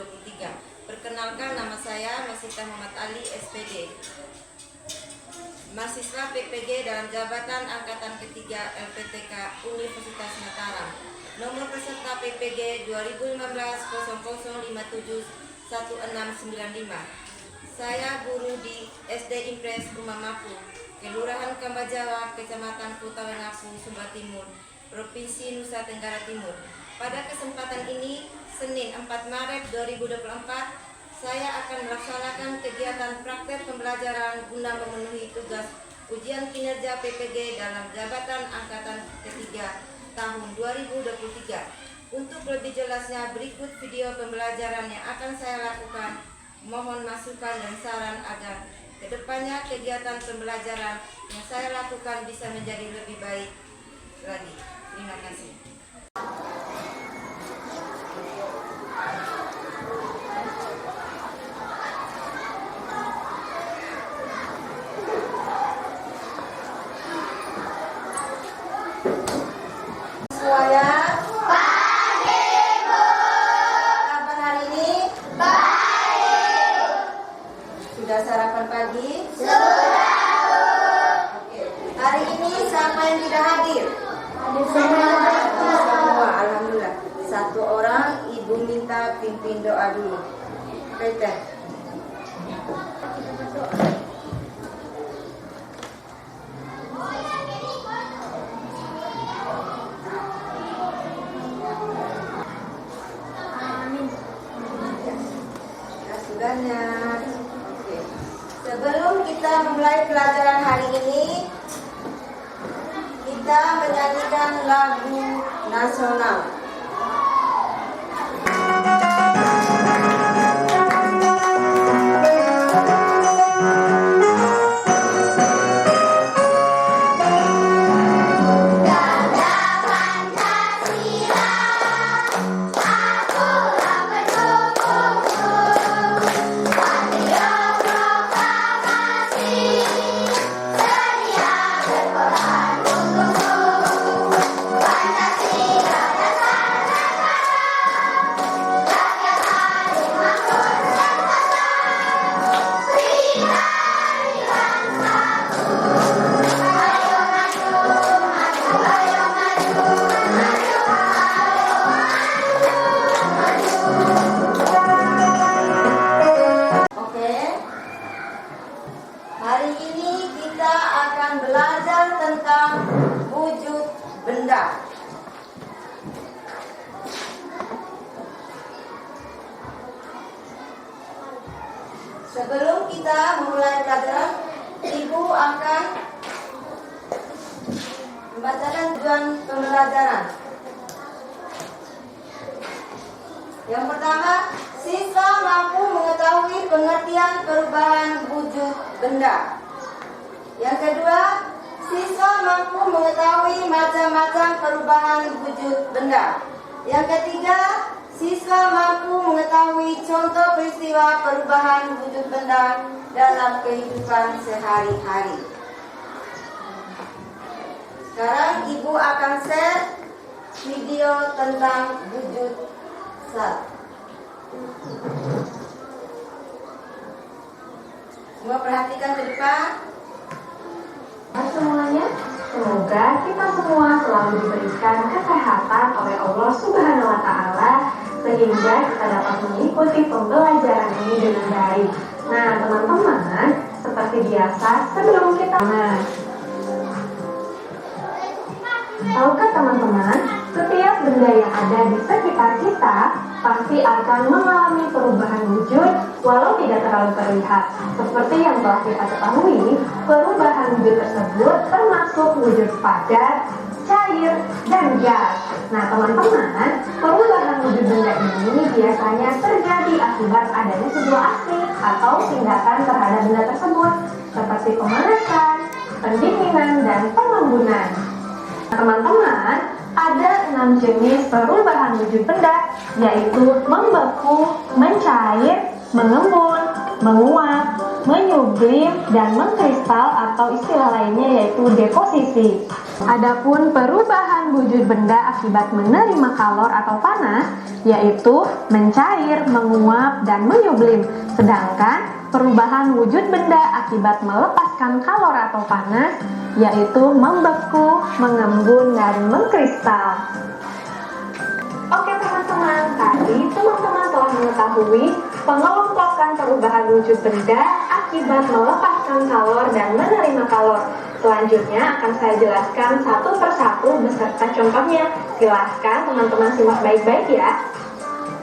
2023. Perkenalkan, nama saya Masita Muhammad Ali, SPD, mahasiswa PPG dalam jabatan Angkatan Ketiga LPTK Universitas Mataram. Nomor peserta PPG 2015-0057-1695. Saya guru di SD Impres Rumah Mapu, Kelurahan Kambajawa, Kecamatan Kutawenapu, Sumba Timur, Provinsi Nusa Tenggara Timur. Pada kesempatan ini, Senin 4 Maret 2024, saya akan melaksanakan kegiatan praktek pembelajaran guna memenuhi tugas ujian kinerja PPG dalam jabatan Angkatan Ketiga tahun 2023. Untuk lebih jelasnya, berikut video pembelajaran yang akan saya lakukan. Mohon masukan dan saran agar kedepannya kegiatan pembelajaran yang saya lakukan bisa menjadi lebih baik lagi. Terima kasih. Semuanya, kapan hari ini? Sudah sarapan pagi? Sudah. Oke. Hari ini siapa yang tidak hadir? Semua, alhamdulillah. Satu orang, ibu minta pimpin doa dulu. Peter. Kasih banyak. Oke. Sebelum kita memulai pelajaran hari ini, kita menyanyikan lagu nasional. Hari ini kita akan belajar tentang wujud benda. Sebelum kita memulai pelajaran, Ibu akan membacakan tujuan pembelajaran. Yang pertama, siswa mampu mengetahui pengertian perubahan wujud benda. Yang kedua, siswa mampu mengetahui macam-macam perubahan wujud benda. Yang ketiga, siswa mampu mengetahui contoh peristiwa perubahan wujud benda dalam kehidupan sehari-hari. Sekarang Ibu akan share video tentang wujud zat. Semua perhatikan ke depan. Semuanya, semoga kita semua selalu diberikan kesehatan oleh Allah Subhanahu wa Ta'ala sehingga kita dapat mengikuti pembelajaran ini dengan baik. Nah, teman-teman, seperti biasa sebelum kita tahukah teman-teman, setiap benda yang ada di sekitar kita pasti akan mengalami perubahan wujud walau tidak terlalu terlihat. Seperti yang telah kita ketahui, perubahan wujud tersebut termasuk wujud padat, cair, dan gas. Nah, teman-teman, perubahan wujud benda ini biasanya terjadi akibat adanya sebuah aksi atau tindakan terhadap benda tersebut, seperti pemanasan, pendinginan, dan pengembunan. Teman-teman, ada 6 jenis perubahan wujud benda, yaitu membeku, mencair, mengembun, menguap, menyublim, dan mengkristal atau istilah lainnya yaitu deposisi. Adapun perubahan perubahan wujud benda akibat menerima kalor atau panas, yaitu mencair, menguap, dan menyublim. Sedangkan perubahan wujud benda akibat melepaskan kalor atau panas, yaitu membeku, mengembun, dan mengkristal. Oke teman-teman, tadi teman-teman telah mengetahui pengelompokan perubahan wujud benda akibat melepaskan kalor dan menerima kalor. Selanjutnya akan saya jelaskan satu persatu beserta contohnya. Silahkan teman-teman simak baik-baik ya.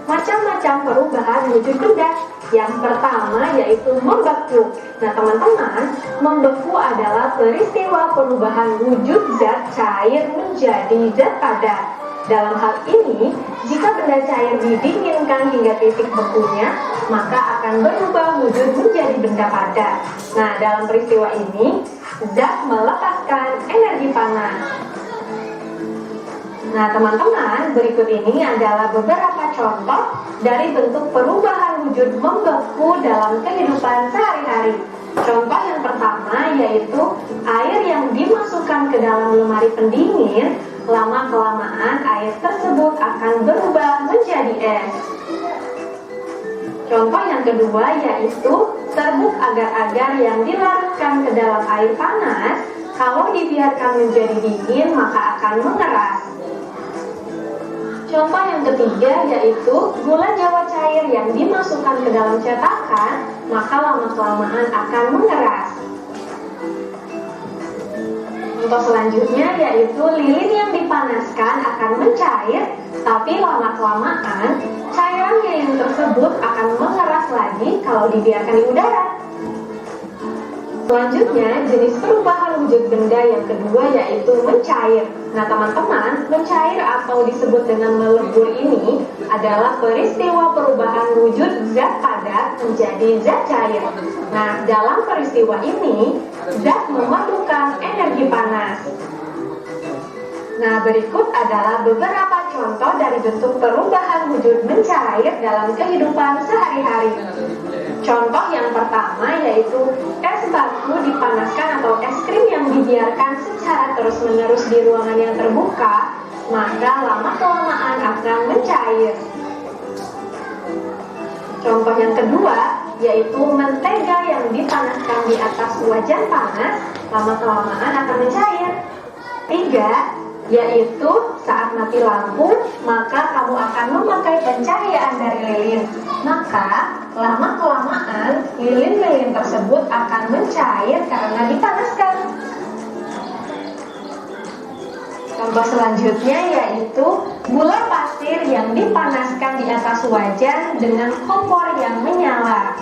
Macam-macam perubahan wujud benda. Yang pertama yaitu membeku. Nah teman-teman, membeku adalah peristiwa perubahan wujud zat cair menjadi zat padat. Dalam hal ini, jika benda cair didinginkan hingga titik bekunya, maka akan berubah wujud menjadi benda padat. Nah, dalam peristiwa ini, zat melepaskan energi panas. Nah, teman-teman, berikut ini adalah beberapa contoh dari bentuk perubahan wujud membeku dalam kehidupan sehari-hari. Contoh yang pertama yaitu air yang dimasukkan ke dalam lemari pendingin, lama-kelamaan air tersebut akan berubah menjadi es. Contoh yang kedua yaitu serbuk agar-agar yang dilarutkan ke dalam air panas, kalau dibiarkan menjadi dingin maka akan mengeras. Contoh yang ketiga yaitu gula jawa cair yang dimasukkan ke dalam cetakan, maka lama-kelamaan akan mengeras. Contoh selanjutnya yaitu lilin yang dipanaskan akan mencair, tapi lama-kelamaan cairannya yang tersebut akan mengeras lagi kalau dibiarkan di udara. Selanjutnya, jenis perubahan wujud benda yang kedua yaitu mencair. Nah teman-teman, mencair atau disebut dengan melebur ini adalah peristiwa perubahan wujud zat padat menjadi zat cair. Nah, dalam peristiwa ini, zat memerlukan energi panas. Nah, berikut adalah beberapa contoh dari bentuk perubahan wujud mencair dalam kehidupan sehari-hari. Contoh yang pertama yaitu es batu dipanaskan atau es krim yang dibiarkan secara terus-menerus di ruangan yang terbuka, maka lama-kelamaan akan mencair. Contoh yang kedua yaitu mentega yang dipanaskan di atas wajan panas, lama-kelamaan akan mencair. 3. Yaitu saat mati lampu, maka kamu akan memakai pencahayaan dari lilin. Maka lama-kelamaan lilin-lilin tersebut akan mencair karena dipanaskan. Contoh selanjutnya yaitu gula pasir yang dipanaskan di atas wajan dengan kompor yang menyala.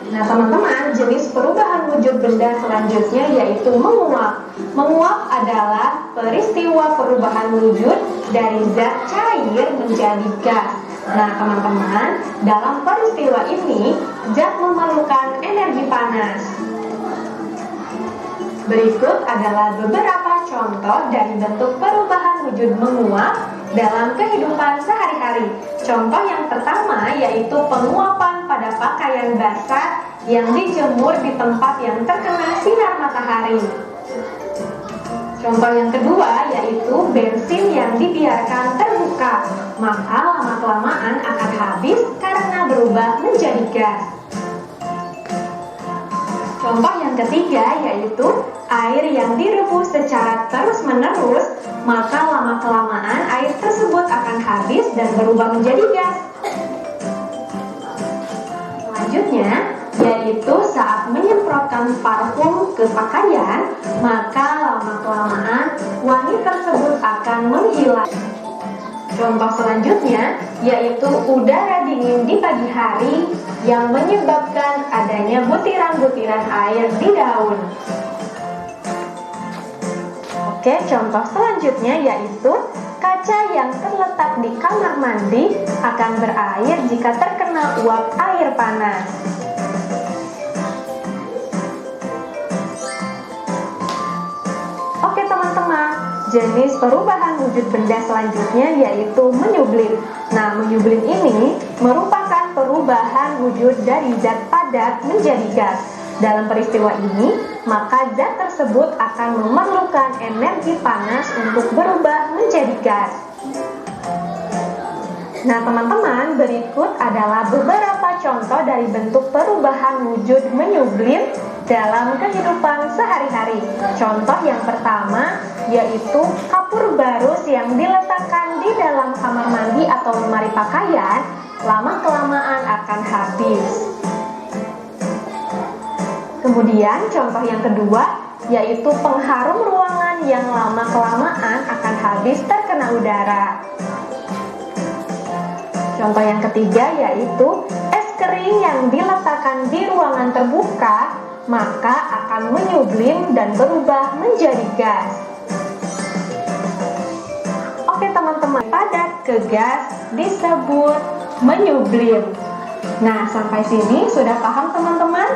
Nah teman-teman, jenis perubahan wujud benda selanjutnya yaitu menguap. Menguap adalah peristiwa perubahan wujud dari zat cair menjadi gas. Nah teman-teman, dalam peristiwa ini zat memerlukan energi panas. Berikut adalah beberapa contoh dari bentuk perubahan wujud menguap dalam kehidupan sehari-hari. Contoh yang pertama yaitu penguapan pada pakaian basah yang dijemur di tempat yang terkena sinar matahari. Contoh yang kedua yaitu bensin yang dibiarkan terbuka, maka lama-kelamaan akan habis karena berubah menjadi gas. Contoh yang ketiga yaitu air yang direbus secara terus-menerus, maka lama-kelamaan air tersebut akan habis dan berubah menjadi gas. Selanjutnya yaitu saat menyemprotkan parfum ke pakaian, maka lama-kelamaan wangi tersebut akan menghilang. Contoh selanjutnya yaitu udara dingin di pagi hari yang menyebabkan adanya butiran-butiran air di daun. Oke, contoh selanjutnya yaitu kaca yang terletak di kamar mandi akan berair jika terkena uap air panas. Oke teman-teman, jenis perubahan wujud benda selanjutnya yaitu menyublim. Nah, menyublim ini merupakan perubahan wujud dari zat padat menjadi gas. Dalam peristiwa ini, maka zat tersebut akan memerlukan energi panas untuk berubah menjadi gas. Nah, teman-teman, berikut adalah beberapa contoh dari bentuk perubahan wujud menyublim dalam kehidupan sehari-hari. Contoh yang pertama yaitu kapur barus yang diletakkan di dalam kamar mandi atau lemari pakaian, lama-kelamaan akan habis. Kemudian contoh yang kedua yaitu pengharum ruangan yang lama-kelamaan akan habis terkena udara. Contoh yang ketiga yaitu es kering yang diletakkan di ruangan terbuka maka akan menyublim dan berubah menjadi gas. Oke teman-teman, padat ke gas disebut menyublim. Nah, sampai sini sudah paham teman-teman?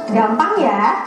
Gampang ya?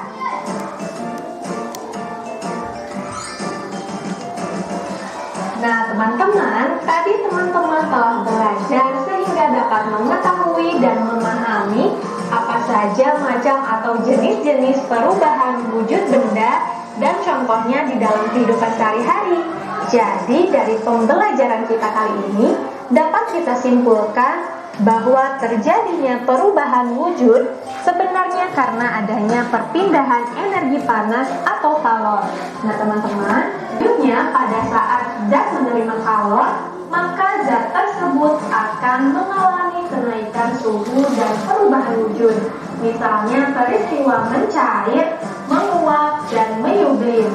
Nah, teman-teman, tadi teman-teman telah belajar sehingga dapat mengetahui dan memahami apa saja macam atau jenis-jenis perubahan wujud benda dan contohnya di dalam kehidupan sehari-hari. Jadi, dari pembelajaran kita kali ini dapat kita simpulkan bahwa terjadinya perubahan wujud sebenarnya karena adanya perpindahan energi panas atau kalor. Nah teman-teman, selanjutnya pada saat zat menerima kalor, maka zat tersebut akan mengalami kenaikan suhu dan perubahan wujud. Misalnya peristiwa mencair, menguap, dan menyublim.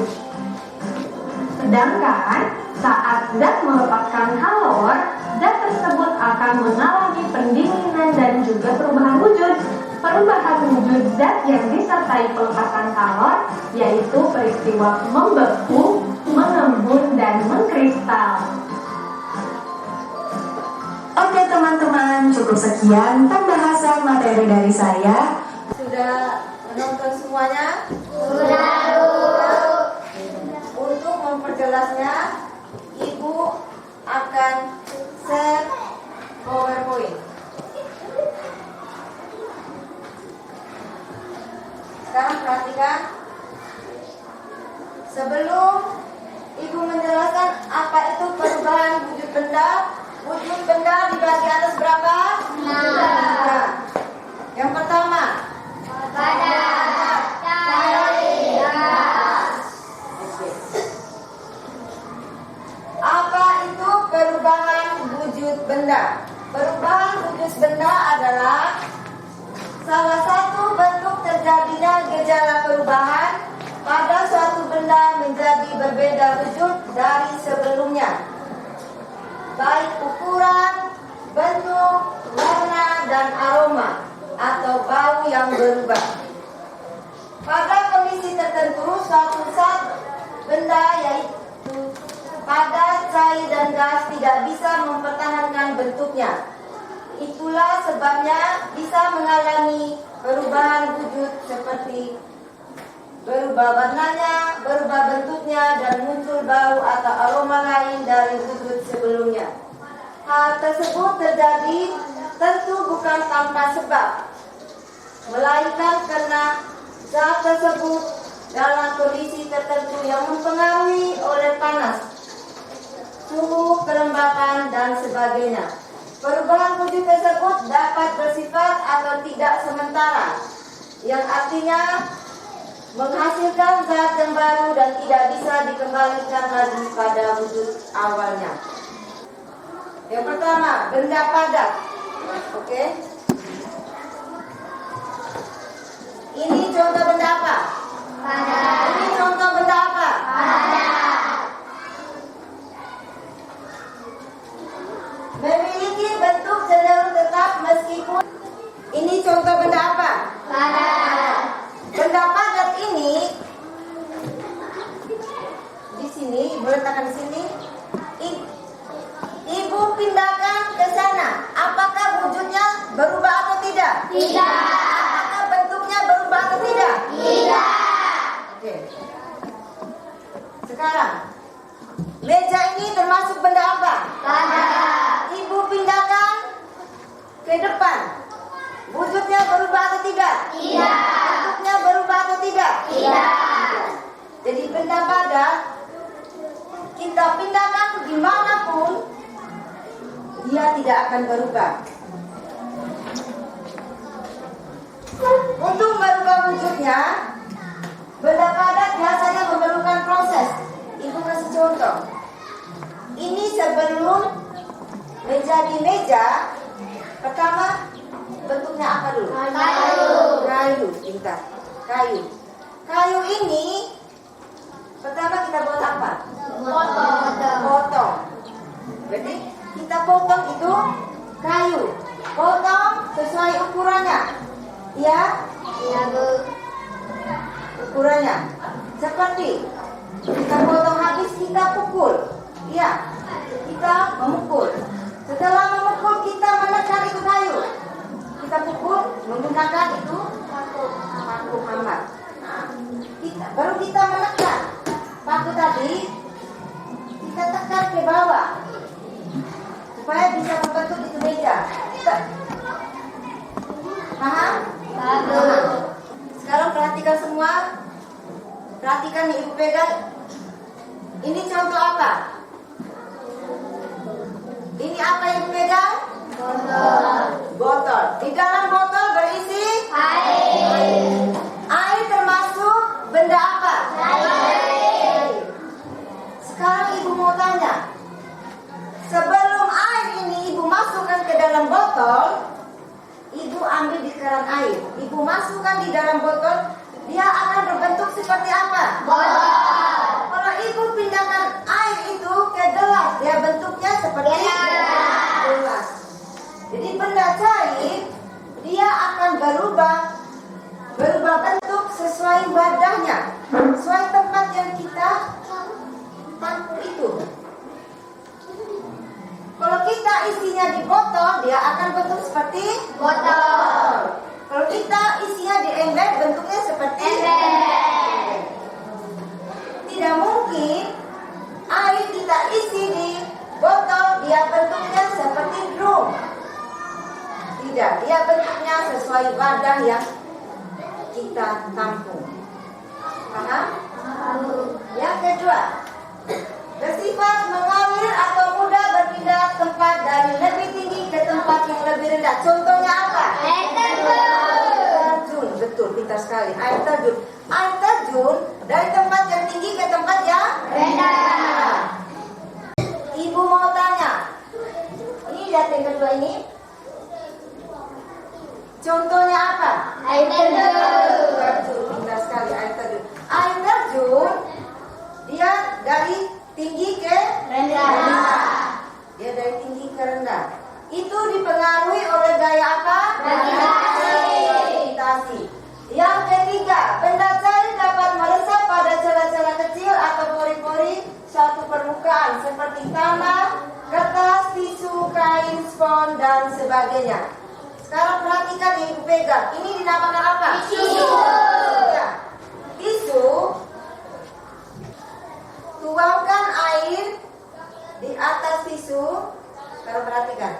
Sedangkan saat zat melepaskan kalor, zat tersebut akan mengalami pendinginan dan juga perubahan wujud. Perubahan wujud zat yang disertai pelepasan kalor yaitu peristiwa membeku, mengembun, dan mengkristal. Oke teman-teman, cukup sekian pembahasan materi dari saya. Sudah menonton semuanya? Untuk memperjelasnya, Ibu akan share PowerPoint. Sekarang perhatikan. Sebelum Ibu menjelaskan apa itu perubahan wujud benda dibagi atas berapa? 3. Yang pertama, apa itu perubahan wujud benda? Perubahan wujud benda adalah salah satu bentuk terjadinya gejala perubahan pada suatu benda menjadi berbeda wujud dari sebelumnya, baik ukuran, bentuk, warna, dan aroma atau bau yang berubah. Pada kondisi tertentu, suatu zat benda yaitu padat, cair, dan gas tidak bisa mempertahankan bentuknya. Itulah sebabnya bisa mengalami perubahan wujud seperti berubah warnanya, berubah bentuknya, dan muncul bau atau aroma lain dari wujud sebelumnya. Hal tersebut terjadi tentu bukan tanpa sebab, melainkan karena zat tersebut dalam kondisi tertentu yang mempengaruhi oleh panas, suhu, kelembapan, dan sebagainya. Perubahan wujud tersebut dapat bersifat atau tidak sementara, yang artinya menghasilkan zat yang baru dan tidak bisa dikembalikan lagi pada wujud awalnya. Yang pertama, benda padat. Oke. Ini contoh benda apa? Padat. Ini contoh benda apa? Padat. Memiliki bentuk cenderung tetap meskipun. Ini contoh benda apa? Padat. Benda padat ini di sini, Ibu letakkan di sini. Ibu pindahkan ke sana. Apakah wujudnya berubah atau tidak? Tidak. Apakah bentuknya berubah atau tidak? Tidak. Oke. Sekarang, meja ini termasuk benda apa? Padat. Ibu pindahkan ke depan. Wujudnya berubah atau tidak? Tidak. tidak? Tidak. Jadi benda padat kita pindahkan dimanapun, dia tidak akan berubah. Untuk merubah wujudnya, benda padat biasanya memerlukan proses. Ibu kasih contoh. Ini sebelum menjadi meja, pertama bentuknya apa dulu? Kayu, pintar. Kayu ini pertama kita buat apa? Potong. Berarti kita potong itu kayu. Potong sesuai ukurannya. Ya? Iya, Bu. Ukurannya. Seperti kita potong habis, kita pukul. Ya. Kita memukul. Setelah memukul, kita menekan itu kayu. Kita pukul menggunakan itu paku hammer. Nah, baru kita menekan paku tadi, kita tekan ke bawah supaya bisa membentuk itu meja. Paham? Sekarang perhatikan semua. Perhatikan nih, Ibu pegang. Ini contoh apa? Ini apa yang Ibu pegang? Botol. Di dalam botol berisi air. Air termasuk benda apa? Air. Sekarang Ibu mau tanya. Sebelum air ini Ibu masukkan ke dalam botol, Ibu ambil di keran air. Ibu masukkan di dalam botol, dia akan berbentuk seperti apa? Botol. Kalau Ibu pindahkan air itu ke gelas, dia bentuknya seperti gelas. Jadi benda cair, dia akan berubah bentuk sesuai wadahnya, sesuai tempat yang kita tampung itu. Kalau kita isinya di botol, dia akan bentuk seperti botol. Kalau kita isinya di ember, bentuknya seperti ember. Tidak mungkin air kita isi di botol, dia bentuknya seperti drum. Tidak, dia bentuknya sesuai wadah yang kita tampung. Paham? Yang kedua, bersifat mengalir atau mudah berpindah tempat dari lebih tinggi ke tempat yang lebih rendah. Contohnya apa? Air terjun. Betul, pintar sekali. Air terjun. Air terjun dari tempat yang tinggi ke tempat yang rendah. Ibu mau tanya. Ini lihat yang kedua ini. Contohnya apa? Air terjun. Pintar sekali, air terjun. Air terjun, dia dari tinggi ke rendah. Dia dari tinggi ke rendah. Itu dipengaruhi oleh gaya apa? Gravitasi. Yang ketiga, benda cair dapat meresap pada celah-celah kecil atau pori-pori suatu permukaan seperti tanah, kertas, tisu, kain, spons, dan sebagainya. Sekarang perhatikan yang Ibu pegang. Ini dinamakan apa? Tisu. Ya. Tisu. Tuangkan air di atas tisu. Sekarang perhatikan.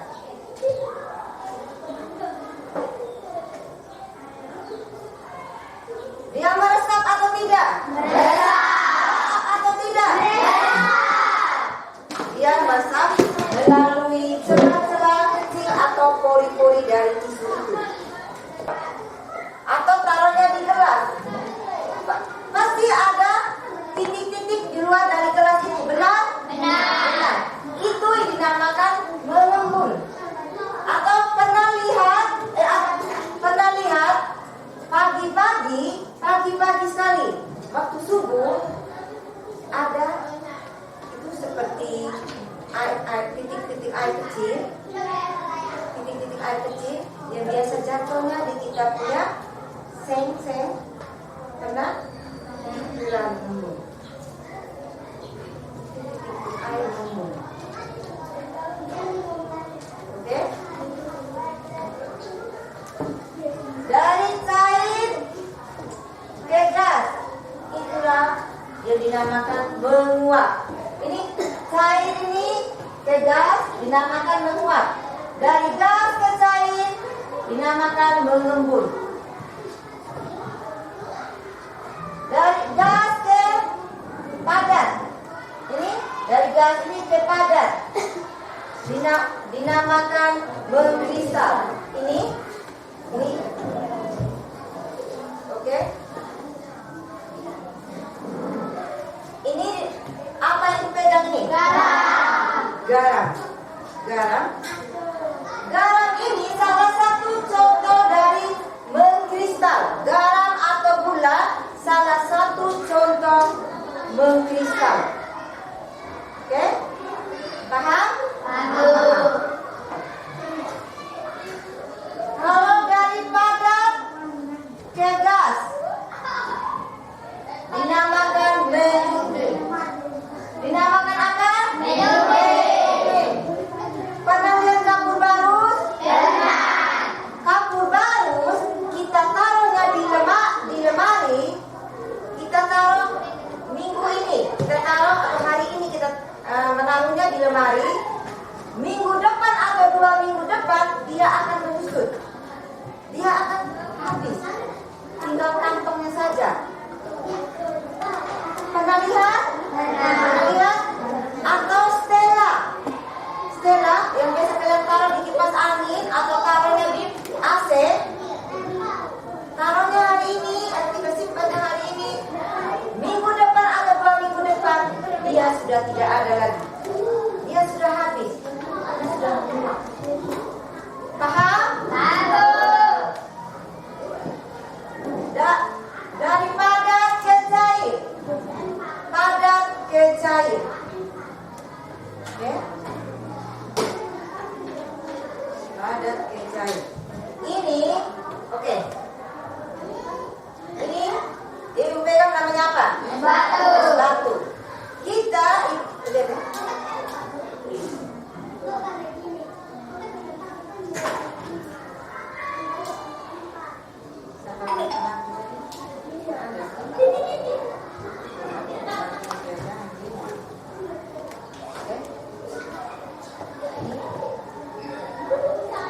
Dia meresap atau tidak? Meresap atau tidak? Meresap. Dia meresap melalui celah-celah kecil atau pori-pori dari tisu itu. Atau taruhnya di gelas. Pasti ada titik-titik di luar dari gelas itu, benar? Benar. Itu dinamakan mengembun. Atau pernah lihat pagi-pagi sekali waktu subuh ada itu seperti titik-titik air kecil yang biasa jatuhnya di kita punya seng-seng, pernah? Bulan embun. Air embun. Oke? Dari cair ke gas, itulah yang dinamakan menguap. Ini cair ini ke gas dinamakan menguap. Dari gas ke cair dinamakan mengembun. gas ini padat. Dinamakan mengkristal. Ini. Oke. Ini apa yang dipegang ini? Garam. Garam ini salah satu contoh dari mengkristal. Garam atau gula salah satu contoh mengkristal. Oke? Paham? Kalau dari padat ke gas dinamakan menjadi. Dinamakan apa? Pernah lihat kapur barus? Kapur barus kita taruhnya di lemari. Kita taruh minggu ini. Kita taruh atau hari ini kita menaruhnya di lemari. Minggu depan atau 2 minggu depan dia akan membusuk. Dia akan habis. Tinggal kantongnya saja. Pernah lihat? Atau Stella yang biasa kalian taruh di kipas angin atau taruhnya di AC. Taruhnya hari ini atau kita simpannya hari ini. Minggu depan atau 2 minggu depan dia sudah tidak ada lagi. Dia sudah habis. Dia sudah hilang. Paham? Dari padat ke cair. Padat ke cair. Oke? Padat ke cair. Ini, oke. Ini ibu pegang namanya apa? Batu. Kita lihat.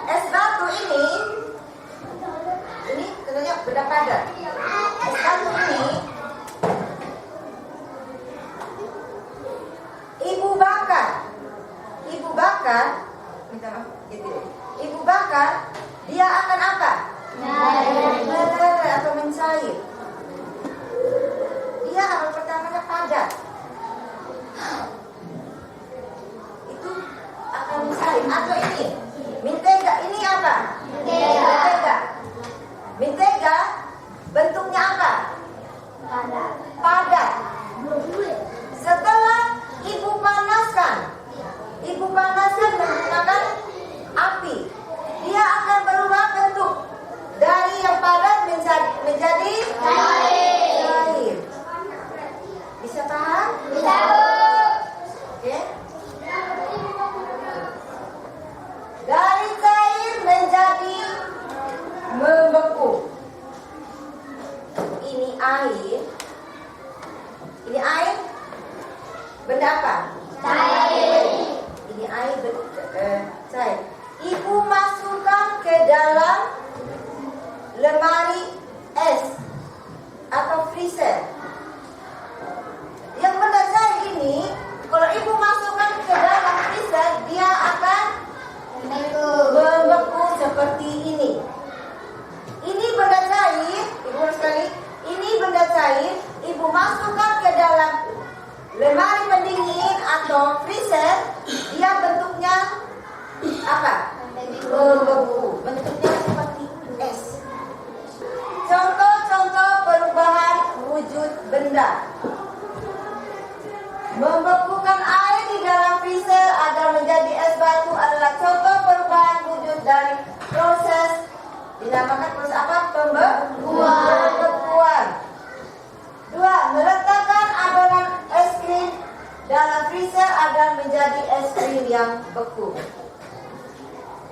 Es batu ini tentunya benda padat. Es batu ini ibu bakar, minta maaf, gitu. Ibu bakar, dia akan apa? Meleleh atau mencair. Dia awal pertamanya padat. Itu akan mencair. Atau ini, mentega. Ini apa? Mentega bentuknya apa? Padat. Setelah ibu panaskan menggunakan api, dia akan berubah bentuk dari yang padat menjadi cair. Bisa paham? Bisa. Oke. Dari cair menjadi membeku. Ini air. Benda apa? Cair. Ini air cair. Ibu masukkan ke dalam lemari es atau freezer. Yang benda cair ini, kalau ibu masukkan ke dalam freezer, dia akan membeku seperti ini. Ini benda cair, ibu sekali. Ini benda cair, ibu masukkan ke dalam lemari pendingin atau freezer, dia bentuknya apa? Membeku. Bentuknya seperti es. Contoh-contoh perubahan wujud benda. Membekukan air di dalam freezer agar menjadi es batu adalah contoh perubahan wujud dari proses dinamakan proses apa? Pembekuan. 2. Meletakkan adonan es krim dalam freezer agar menjadi es krim yang beku.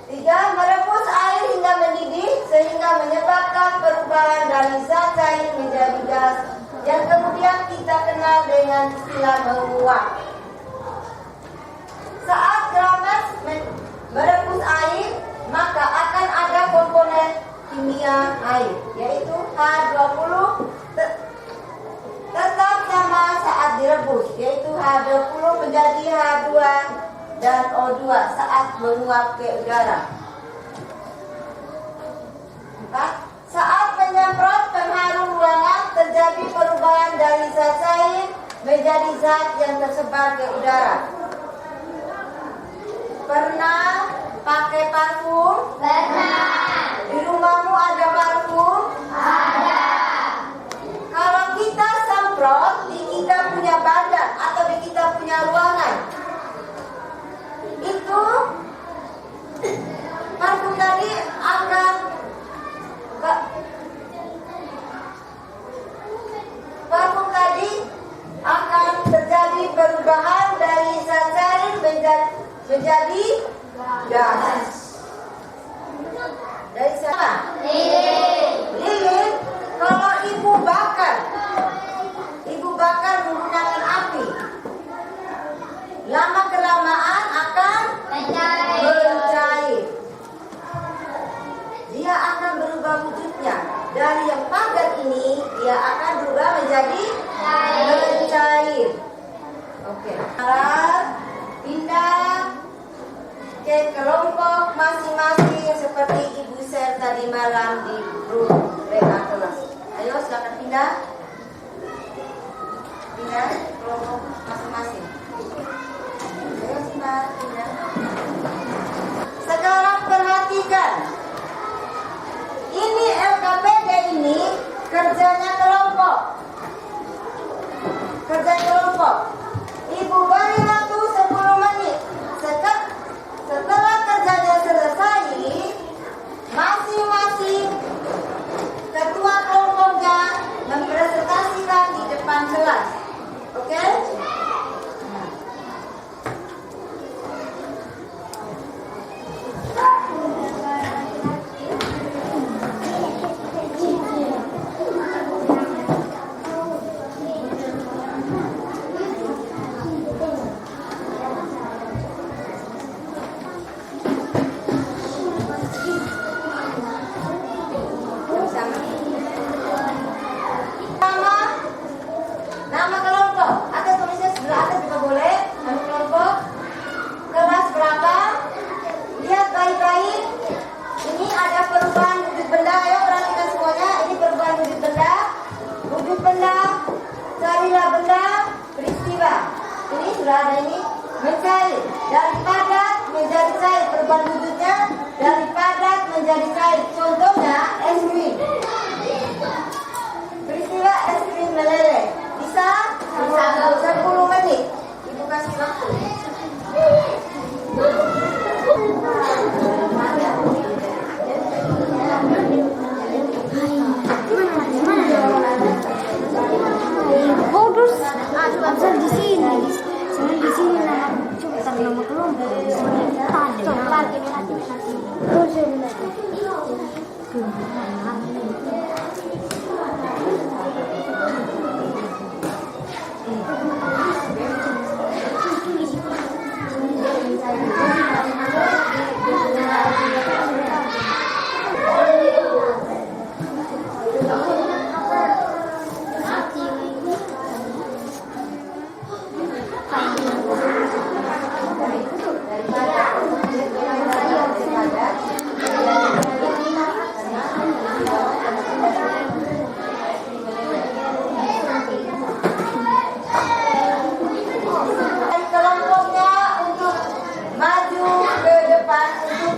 3. Merebus air hingga mendidih sehingga menyebabkan perubahan dari zat cair menjadi gas yang kemudian kita kenal dengan istilah menguap. Saat Grames merebus air, maka akan ada komponen kimia air, yaitu H20 tetap sama saat direbus, yaitu H H20 menjadi H2 dan O2 saat menguap ke udara. 4. Saat menyemprot pengharum ruangan terjadi perubahan dari zat cair menjadi zat yang tersebar ke udara. Pernah pakai parfum? Pernah. Di rumahmu ada parfum? Ada. Kalau kita semprot di kita punya badan atau di kita punya ruangan, itu parfum tadi akan terjadi perubahan dari zat cair menjadi gas. Dari siapa? Lilin. Kalau ibu bakar menggunakan api, lama kelamaan akan mencair. Dia akan berubah wujudnya. Dari yang padat ini, dia akan berubah menjadi mencair. Oke. Sekarang pindah ke kelompok masing-masing seperti Ibu share tadi malam di grup WA kelas. Ayo silakan pindah. Pindah kelompok masing-masing. Ayo pindah. Sekarang perhatikan. Ini LKPD ini kerjanya kelompok. Ibu beri waktu 10 menit. Setelah kerjanya selesai, masing-masing ketua kelompoknya mempresentasikan di depan kelas. Oke? Nama kelompok atau tulisnya sebelah atas juga boleh. Nama kelompok, kelas berapa, lihat baik-baik. Ini ada perubahan wujud benda. Ayo perhatikan semuanya. Ini perubahan wujud benda. Wujud benda, carilah benda, peristiwa. Ini sudah ada ini. Mencair, dari padat menjadi cair. Perubahan wujudnya dari padat menjadi cair. Contohnya es krim. Peristiwa es krim meleleh. Bisa 10 menit. Ibu kasih waktu. Terus di sini, di sini nama cepetan nama kelompok.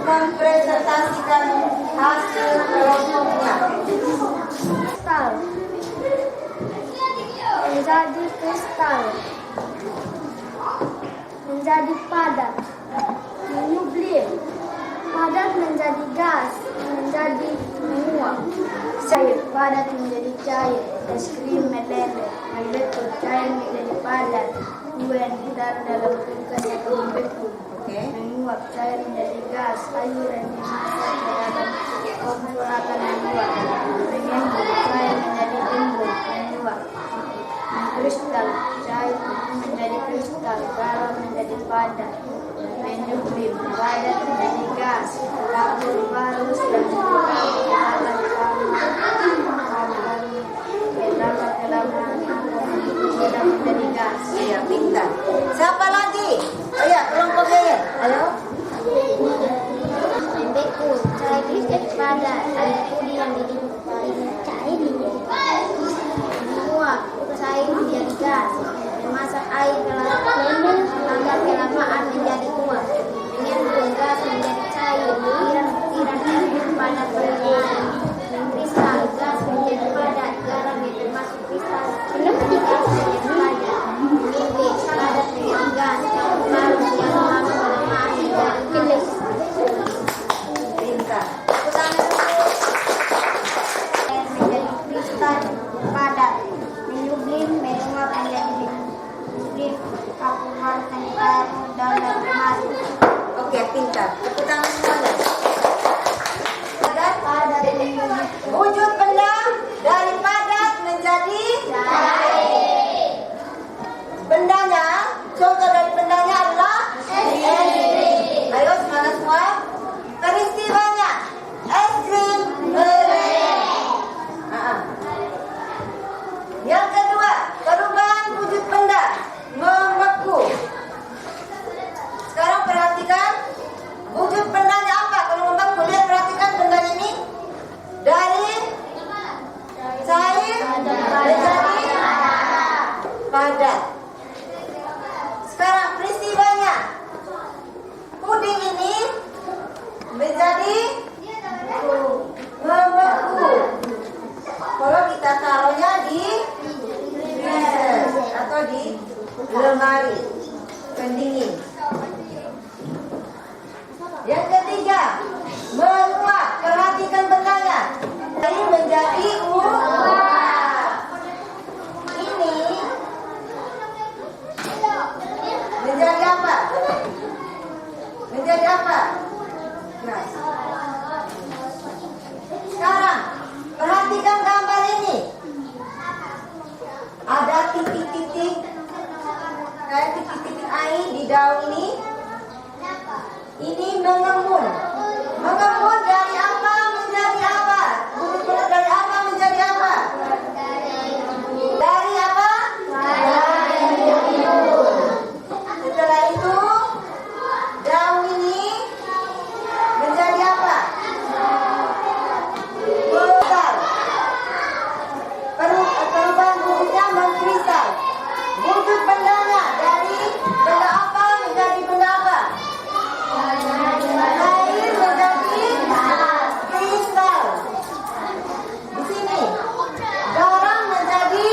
Mempresentasikan hasil kelompoknya. Kristal menjadi kristal, menjadi padat, menyublim, padat menjadi gas, menjadi menguap, cair, padat menjadi cair, es krim meleleh, membeku, cair menjadi padat, kue ditaruh dalam kulkas atau membeku, menguap, cair menjadi gas, sayuran dimasak ke dalam kompor akan menguap, mengembung, cair menjadi embun, menguap, kristal, cair menjadi kristal, garam menjadi padat, menyublim, padat menjadi gas, kapur, parus, dan dalam sudah menjadi gas. Iya, pintar. padat, ada pudi yang dicair semua cair menjadi gas, memasak air agar kelamaan menjadi kuat, dengan gas menjadi cair, butiran-butiran air padat berlebih, kristal gas menjadi padat, garam yang termasuk kristal gas menjadi padat, mimpi padat menjadi gas, harus yang lama berlemaan menjadi gelis. Pintar. Menjadi kristal padat, menyublim menguap menjadi sublim, aku harus air dalam masuk. Oke, pintar. Tepuk tangan semuanya. Padat Wujud benda dari padat menjadi cair. bendanya. Contoh dari bendanya adalah es krim. Ayo semangat semua. Peristiwanya es krim meleleh. Yang kedua, perubahan wujud benda membeku. Sekarang perhatikan wujud bendanya apa. Kalau membeku, lihat perhatikan bendanya ini dari cair menjadi padat. Sekarang peristiwanya puding ini menjadi membeku. Kalau kita taruhnya di freezer atau di lemari pendingin. Yang ketiga, menguap. Perhatikan bendanya. Ini menjadi uap. Ini menjadi apa? Menjadi apa? Nah. Sekarang perhatikan gambar ini. Ada titik-titik kayak titik-titik air di daun ini. Ini mengembun. Mengembun dari apa menjadi apa? Wujud benda dari apa menjadi apa? Dari apa? Dari daun. Setelah itu daun ini menjadi apa? Kristal. Perubahan wujudnya mengkristal. Wujud bendanya dari benda apa menjadi benda apa? Air menjadi kristal. Di sini garam menjadi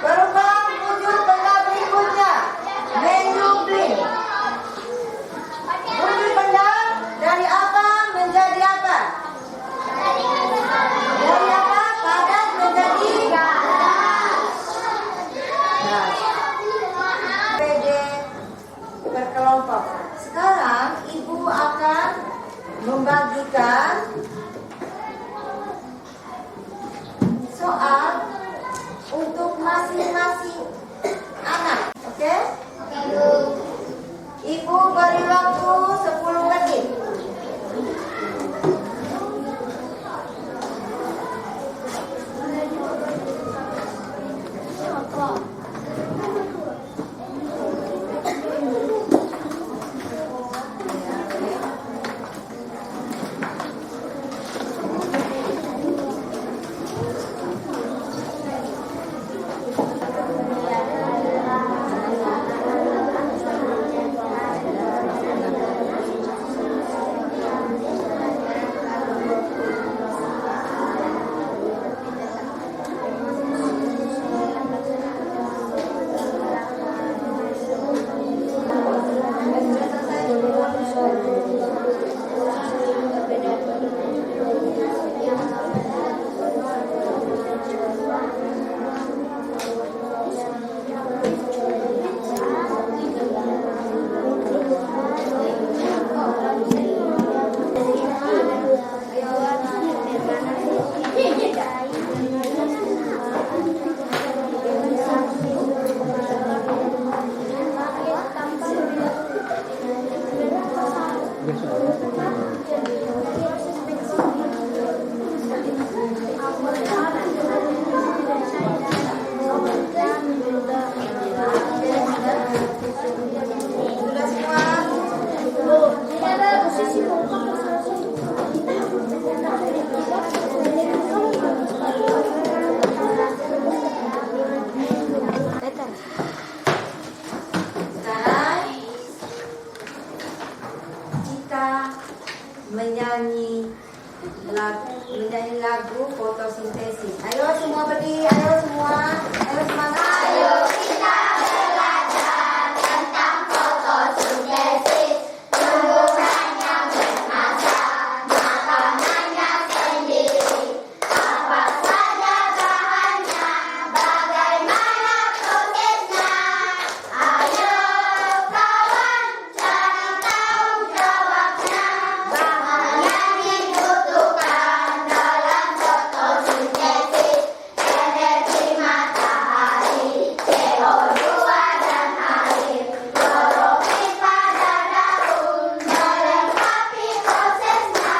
perubahan wujud benda berikutnya menyublim. Wujud benda dari apa menjadi apa? Dari apa? Padat menjadi gas. PD berkelompok. Sekarang ibu akan membagikan soal untuk masing-masing anak. Oke? Ibu beri waktu 10 menit. menyanyi lagu fotosintesis. Ayo semua berdiri, ayo semua, ayo semangat. Ayo kita belajar tentang fotosintesis. Tumbuhannya bermasa, makanannya sendiri. Apa saja bahannya, bagaimana prosesnya. Ayo kawan, cari tahu jawabnya. Bahan yang dibutuhkan dalam fotosintesis: energi matahari, CO2 dan air, klorofil pada daun, melengkapi prosesnya.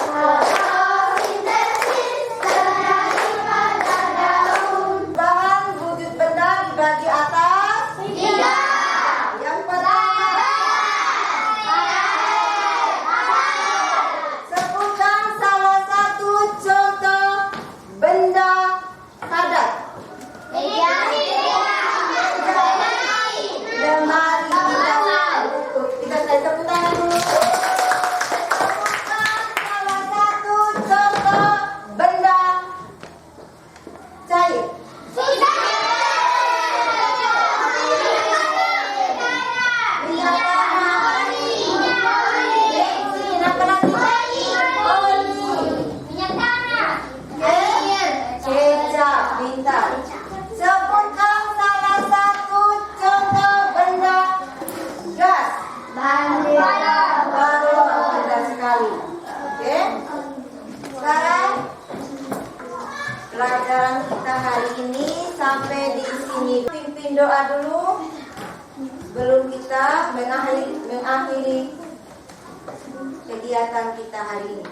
Fotosintesis terjadi pada daun. Bahan wujud benda dibagi atas 3. Yang pertama, sebutkan salah satu contoh benda padat. Lemari. Kita tepuk tangan dulu. Sebutkan salah satu contoh benda cair. Kecap, pintar. Sebutkan salah satu contoh benda gas. Balon, mudah sekali. Oke. Sekarang pelajaran kita hari ini sampai di sini. Pimpin doa dulu sebelum kita mengakhiri kegiatan kita hari ini.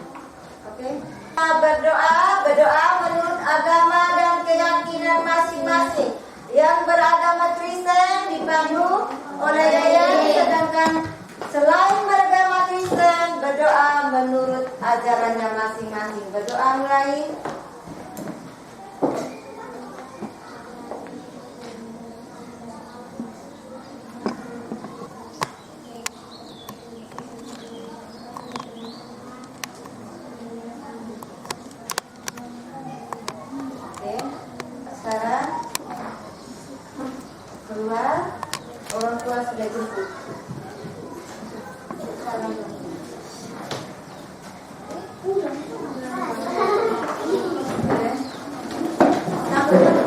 Oke? Berdoa menurut agama dan keyakinan masing-masing. Yang beragama Kristen dipandu oleh Yayan, sedangkan selain beragama Kristen berdoa menurut ajarannya masing-masing. Berdoa mulai. Oke, sekarang keluar, orang tua sudah jemput. Salam. Oke.